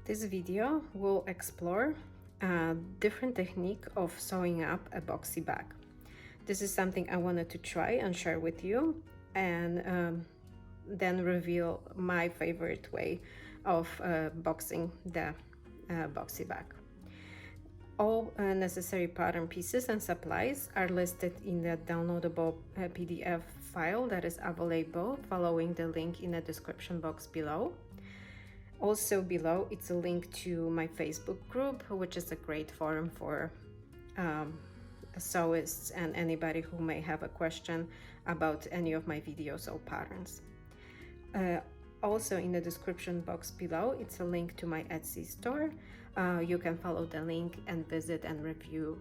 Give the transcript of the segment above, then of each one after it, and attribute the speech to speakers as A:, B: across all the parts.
A: This video will explore a different technique of sewing up a boxy bag. This is something I wanted to try and share with you, and then reveal my favorite way of boxing the boxy bag. All necessary pattern pieces and supplies are listed in the downloadable PDF file that is available following the link in the description box below. Also below, it's a link to my Facebook group, which is a great forum for sewists and anybody who may have a question about any of my videos or patterns. Also in the description box below, it's a link to my Etsy store. You can follow the link and visit and review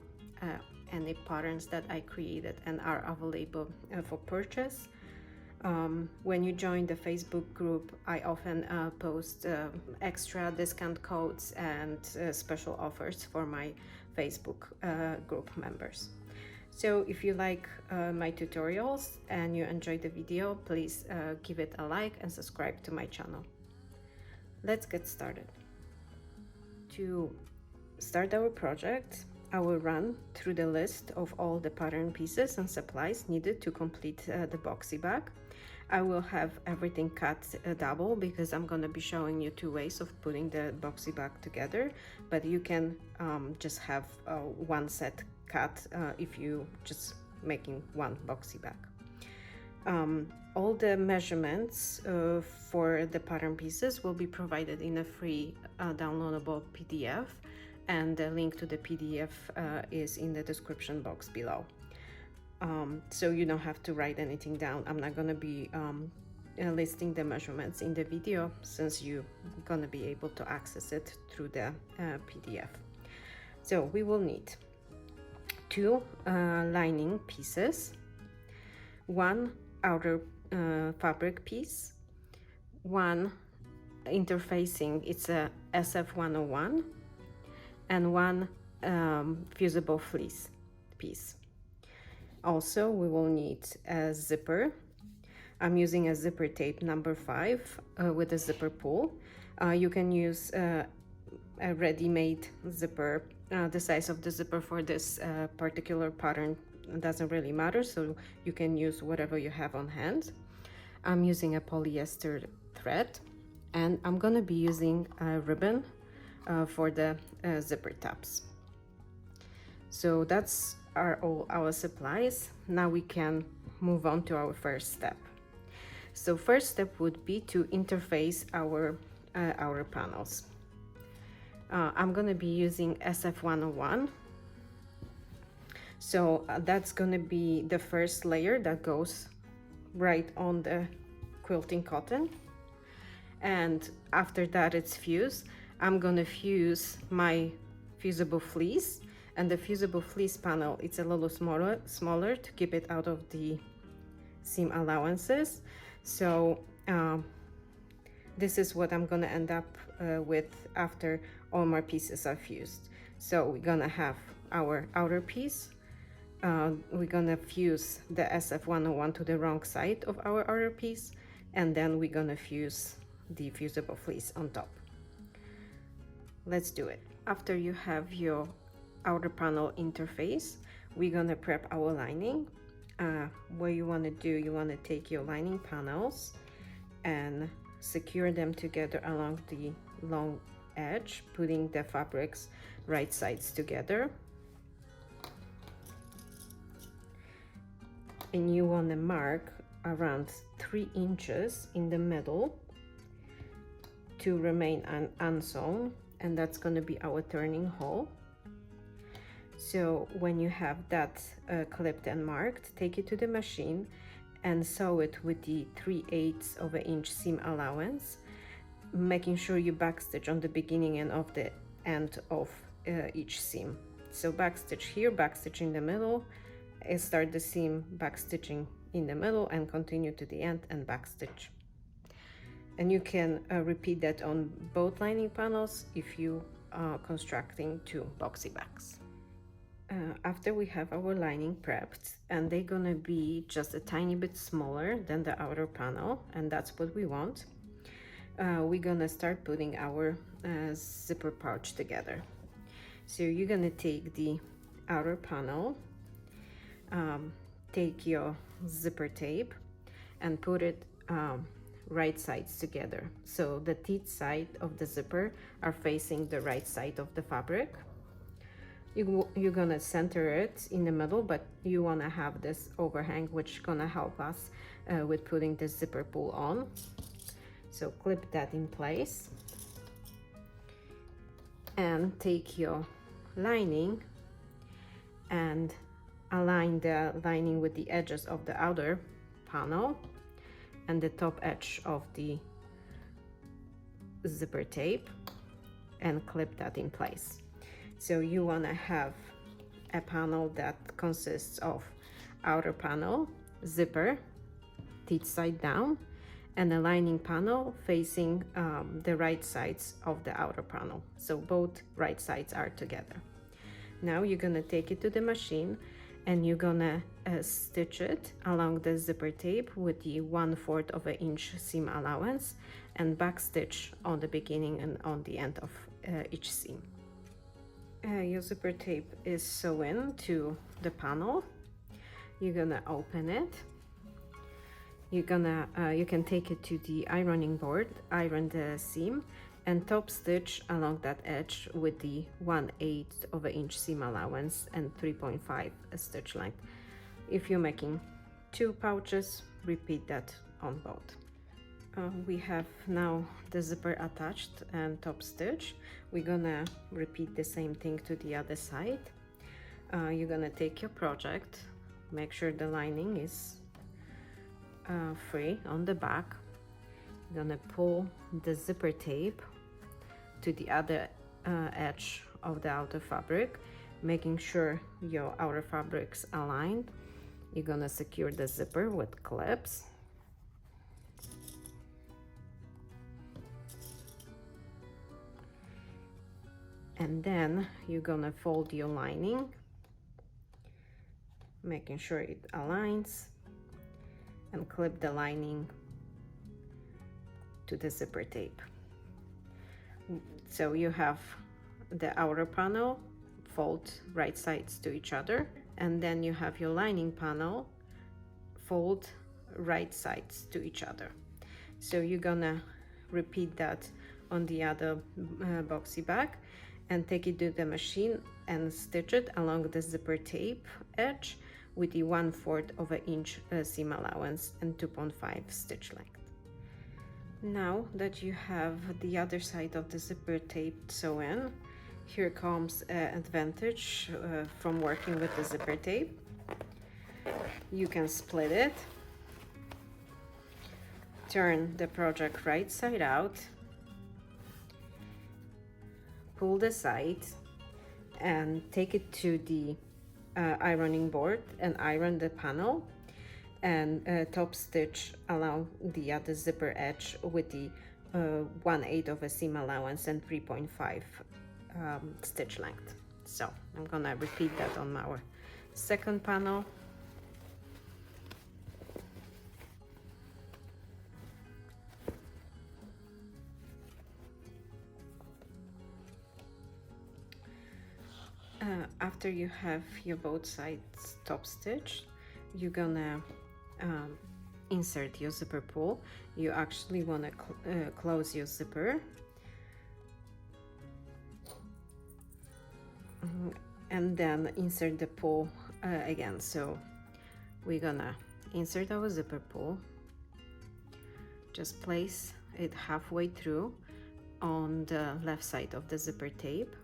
A: any patterns that I created and are available for purchase. When you join the Facebook group, I often post extra discount codes and special offers for my Facebook group members. So if you like my tutorials and you enjoyed the video, please give it a like and subscribe to my channel. Let's get started. To start our project, I will run through the list of all the pattern pieces and supplies needed to complete the boxy bag. I will have everything cut double because I'm going to be showing you two ways of putting the boxy bag together, but you can just have one set cut if you just making one boxy bag. All the measurements for the pattern pieces will be provided in a free downloadable PDF, and the link to the PDF is in the description box below. So you don't have to write anything down. I'm not going to be listing the measurements in the video since you're going to be able to access it through the PDF. So we will need two lining pieces, one outer fabric piece, one interfacing, it's a SF101, and one fusible fleece piece. Also, we will need a zipper. I'm using a zipper tape number 5 with a zipper pull. You can use a ready-made zipper. The size of the zipper for this particular pattern doesn't really matter, so you can use whatever you have on hand. I'm using a polyester thread, and I'm gonna be using a ribbon for the zipper tabs. So that's all our supplies. Now we can move on to our first step. So first step would be to interface our panels. I'm gonna be using SF101. So that's gonna be the first layer that goes right on the quilting cotton, and after that it's fused. I'm gonna fuse my fusible fleece, and the fusible fleece panel, it's a little smaller to keep it out of the seam allowances. So this is what I'm gonna end up with after all my pieces are fused. So we're gonna have our outer piece. We're gonna fuse the SF101 to the wrong side of our outer piece, and then we're gonna fuse the fusible fleece on top. Let's do it. After you have your outer panel interface, we're gonna prep our lining. What you want to do, you want to take your lining panels and secure them together along the long edge, putting the fabrics right sides together. And you want to mark around 3 inches in the middle to remain unsewn, and that's going to be our turning hole. So when you have that clipped and marked, take it to the machine and sew it with the 3/8 of an inch seam allowance, making sure you backstitch on the beginning and of the end of each seam. So backstitch here, backstitch in the middle, and start the seam backstitching in the middle and continue to the end and backstitch. And you can repeat that on both lining panels if you are constructing 2 boxy bags. After we have our lining prepped, and they're gonna be just a tiny bit smaller than the outer panel, and that's what we want, we're gonna start putting our zipper pouch together. So you're gonna take the outer panel, take your zipper tape and put it right sides together. So the teeth side of the zipper are facing the right side of the fabric. You're gonna center it in the middle, but you wanna have this overhang, which gonna help us with putting the zipper pull on. So clip that in place and take your lining and align the lining with the edges of the outer panel and the top edge of the zipper tape and clip that in place. So you want to have a panel that consists of outer panel, zipper, teeth side down, and a lining panel facing the right sides of the outer panel. So both right sides are together. Now you're gonna take it to the machine and you're gonna stitch it along the zipper tape with the 1/4 of an inch seam allowance and back stitch on the beginning and on the end of each seam. Your zipper tape is sewn to the panel. You're gonna open it. You can take it to the ironing board, iron the seam, and top stitch along that edge with the 1/8 of an inch seam allowance and 3.5 stitch length. If you're making 2 pouches, repeat that on both. We have now the zipper attached and top stitch. We're gonna repeat the same thing to the other side. You're gonna take your project, make sure the lining is free on the back. You're gonna pull the zipper tape to the other edge of the outer fabric, making sure your outer fabric's aligned. You're gonna secure the zipper with clips. And then you're gonna fold your lining, making sure it aligns, and clip the lining to the zipper tape. So you have the outer panel, fold right sides to each other, and then you have your lining panel, fold right sides to each other. So you're gonna repeat that on the other boxy bag and take it to the machine and stitch it along the zipper tape edge with the 1/4 of an inch seam allowance and 2.5 stitch length. Now that you have the other side of the zipper tape sewn, here comes an advantage from working with the zipper tape. You can split it, turn the project right side out, pull the side and take it to the ironing board and iron the panel and top stitch along the other zipper edge with the 1/8 of a seam allowance and 3.5 stitch length. So I'm gonna repeat that on our second panel. After you have your both sides top stitched, you're gonna insert your zipper pull. You actually want to close your zipper and then insert the pull again. So we're gonna insert our zipper pull, just place it halfway through on the left side of the zipper tape,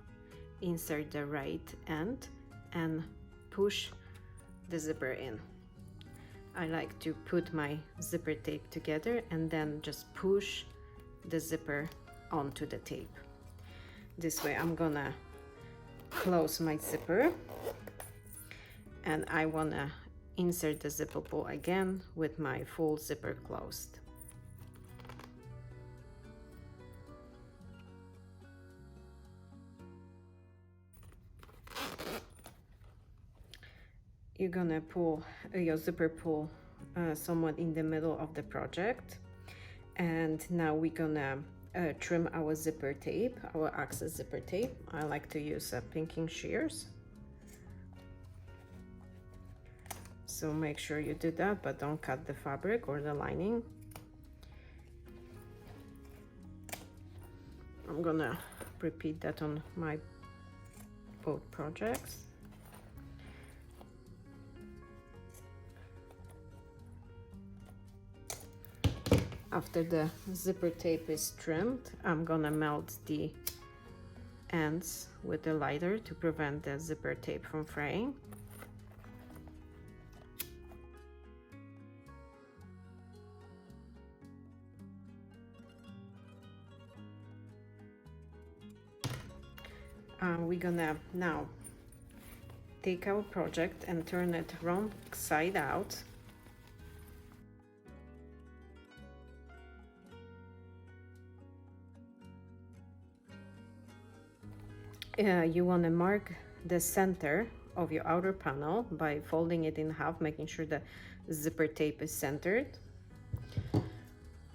A: insert the right end and push the zipper in. I like to put my zipper tape together and then just push the zipper onto the tape. This way I'm gonna close my zipper and I wanna insert the zipper pull again with my full zipper closed. You're gonna pull your zipper pull somewhat in the middle of the project And now we're gonna trim our zipper tape, our access zipper tape. I like to use pinking shears. So make sure you do that, but don't cut the fabric or the lining. I'm gonna repeat that on my both projects. After the zipper tape is trimmed, I'm gonna melt the ends with the lighter to prevent the zipper tape from fraying. We're gonna now take our project and turn it wrong side out. You want to mark the center of your outer panel by folding it in half, making sure the zipper tape is centered.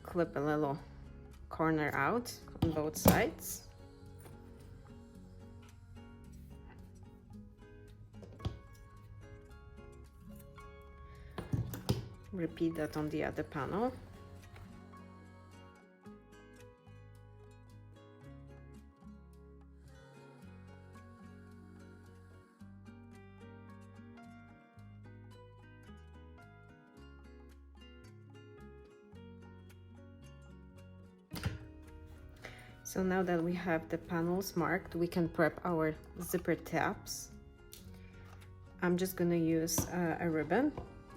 A: Clip a little corner out on both sides. Repeat that on the other panel. So now that we have the panels marked, we can prep our zipper tabs. I'm just gonna use a ribbon.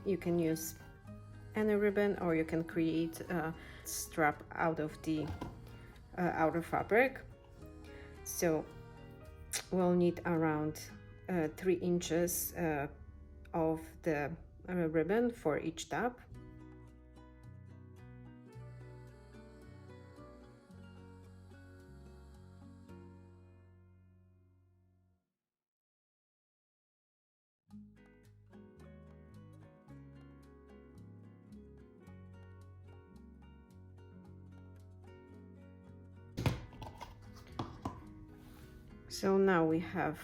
A: You can use any ribbon, or you can create a strap out of the outer fabric. So we'll need around 3 inches of the ribbon for each tab. So now we have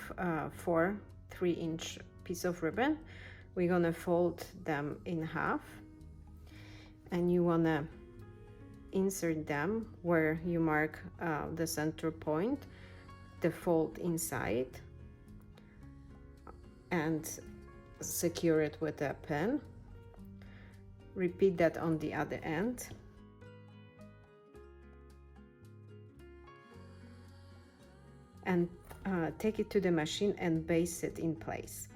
A: 4 3-inch piece of ribbon. We're gonna fold them in half, and you wanna insert them where you mark the center point, the fold inside, and secure it with a pin. Repeat that on the other end. And take it to the machine and base it in place.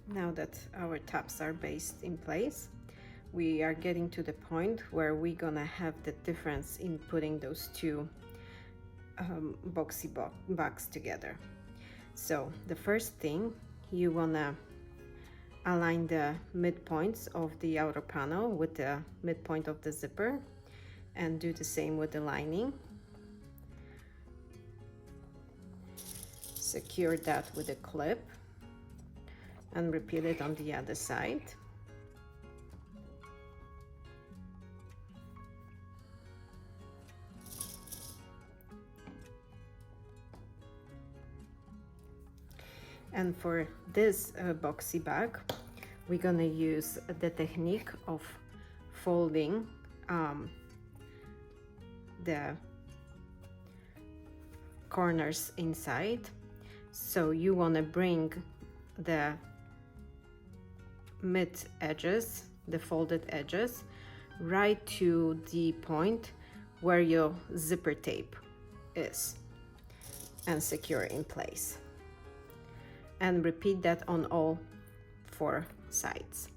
A: Now that our tabs are based in place, we are getting to the point where we're gonna have the difference in putting those two boxy bags together. So the first thing, you wanna align the midpoints of the outer panel with the midpoint of the zipper, and do the same with the lining. Secure that with a clip and repeat it on the other side. And for this boxy bag, we're gonna use the technique of folding the corners inside. So you wanna bring the mid edges, the folded edges, right to the point where your zipper tape is, and secure in place. And repeat that on all 4 sides.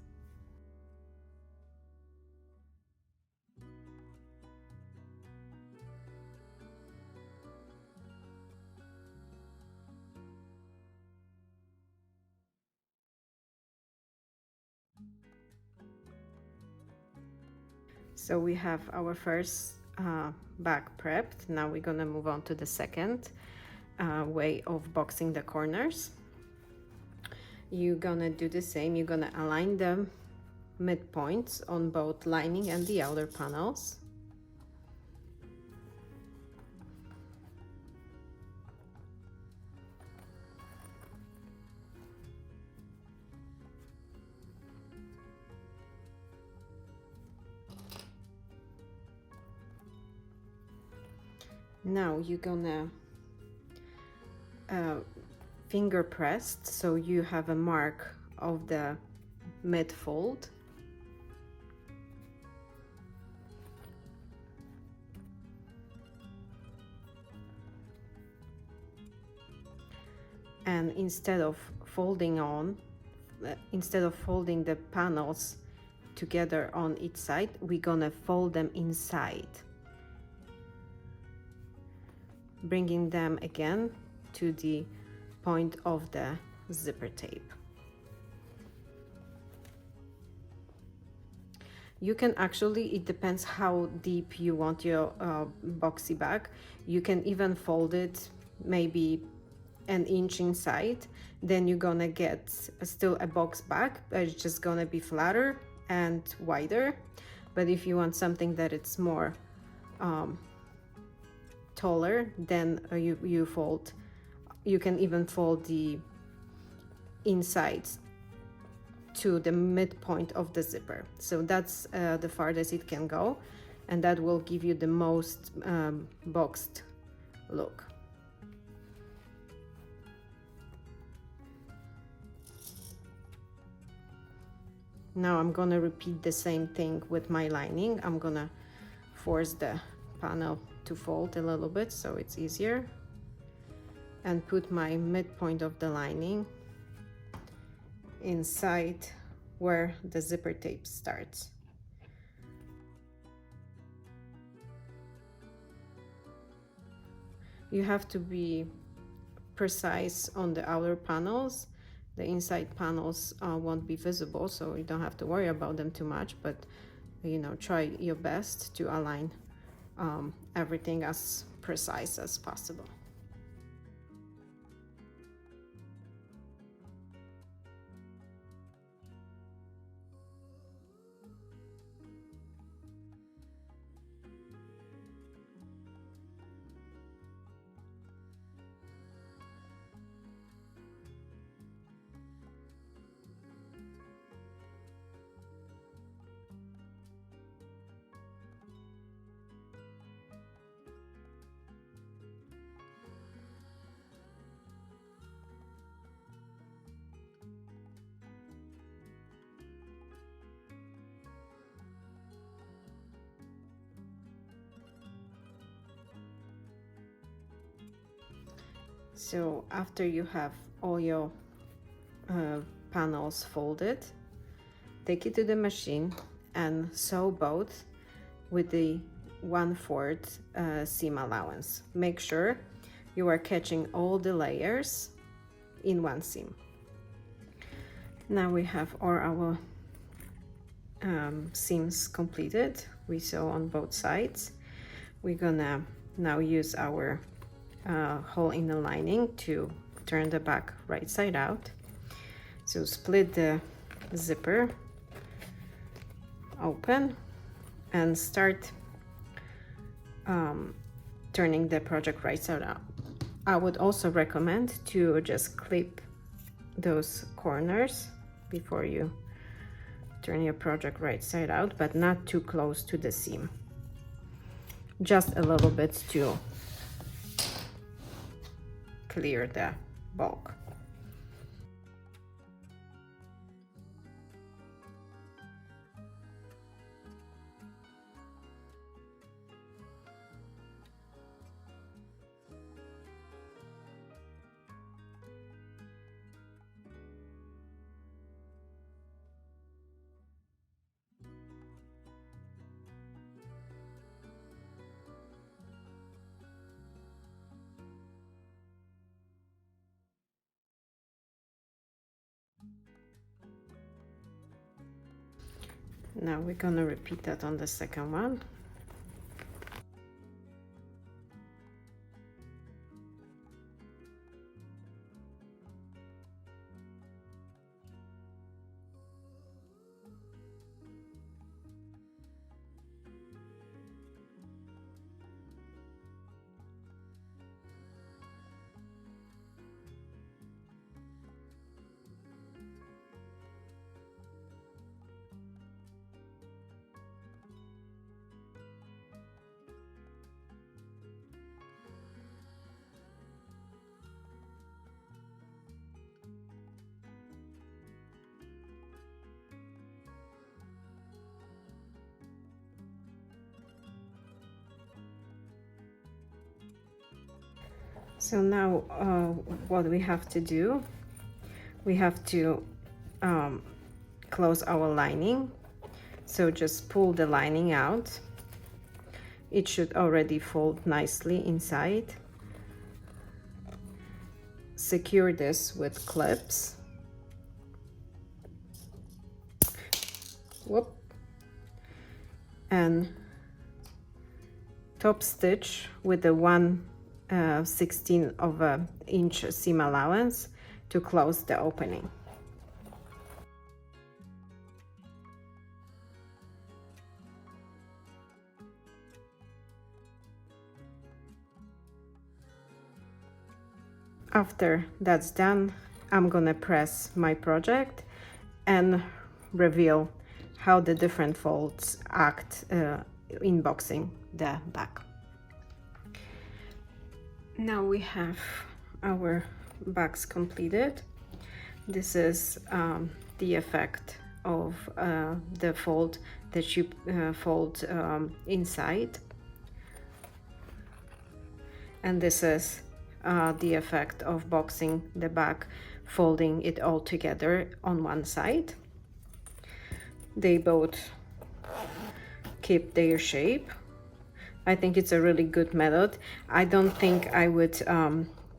A: So we have our first bag prepped. Now we're gonna move on to the second way of boxing the corners. You're gonna do the same. You're gonna align the midpoints on both lining and the outer panels. Now you're gonna finger pressed, so you have a mark of the mid fold. And instead of folding the panels together on each side, we're gonna fold them inside, bringing them again to the point of the zipper tape. You can actually, it depends how deep you want your boxy bag. You can even fold it maybe an inch inside, then you're gonna get still a box bag, but it's just gonna be flatter and wider. But if you want something that it's more taller, then you can even fold the insides to the midpoint of the zipper. So that's the farthest it can go, and that will give you the most boxed look. Now I'm gonna repeat the same thing with my lining. I'm gonna force the panel to fold a little bit so it's easier, and put my midpoint of the lining inside where the zipper tape starts. You have to be precise on the outer panels. The inside panels won't be visible, so you don't have to worry about them too much, but you know, try your best to align everything as precise as possible. So after you have all your panels folded, take it to the machine and sew both with the 1/4 seam allowance. Make sure you are catching all the layers in one seam. Now we have all our seams completed. We sew on both sides. We're gonna now use our hole in the lining to turn the back right side out. So split the zipper open and start turning the project right side out. I would also recommend to just clip those corners before you turn your project right side out, but not too close to the seam. Just a little bit to clear the bulk. Now we're gonna repeat that on the second one. So now what we have to do, we have to close our lining. So just pull the lining out. It should already fold nicely inside. Secure this with clips. Whoop. And top stitch with the 1/16 of an inch seam allowance to close the opening. After that's done, I'm gonna press my project and reveal how the different folds act in boxing the back. Now we have our bags completed. This is the effect of the fold that you fold inside, and this is the effect of boxing the back, folding it all together on one side. They both keep their shape. I think it's a really good method. I don't think I would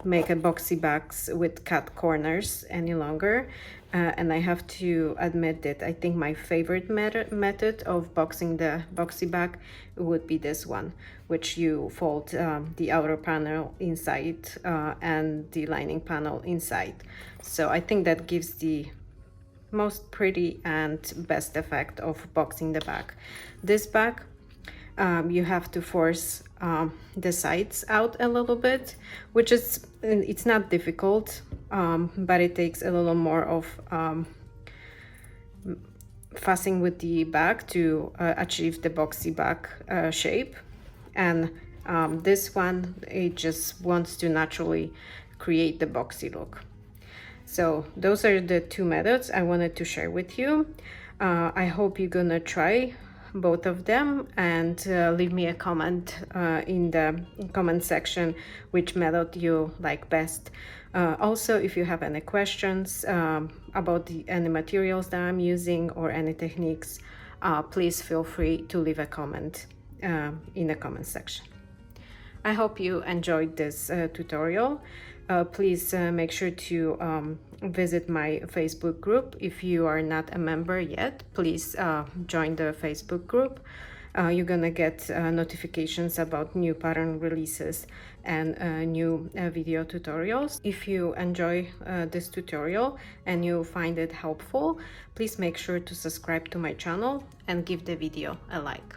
A: make a boxy bags with cut corners any longer, and I have to admit that I think my favorite method of boxing the boxy bag would be this one, which you fold the outer panel inside and the lining panel inside. So I think that gives the most pretty and best effect of boxing the bag. This bag, you have to force the sides out a little bit, which is, it's not difficult, but it takes a little more of fussing with the bag to achieve the boxy bag shape. And this one, it just wants to naturally create the boxy look. So those are the two methods I wanted to share with you. I hope you're gonna try both of them and leave me a comment in the comment section which method you like best. Also, if you have any questions about any materials that I'm using or any techniques, please feel free to leave a comment in the comment section. I hope you enjoyed this tutorial. Please make sure to visit my Facebook group. If you are not a member yet, please join the Facebook group. You're gonna get notifications about new pattern releases and new video tutorials. If you enjoy this tutorial and you find it helpful, please make sure to subscribe to my channel and give the video a like.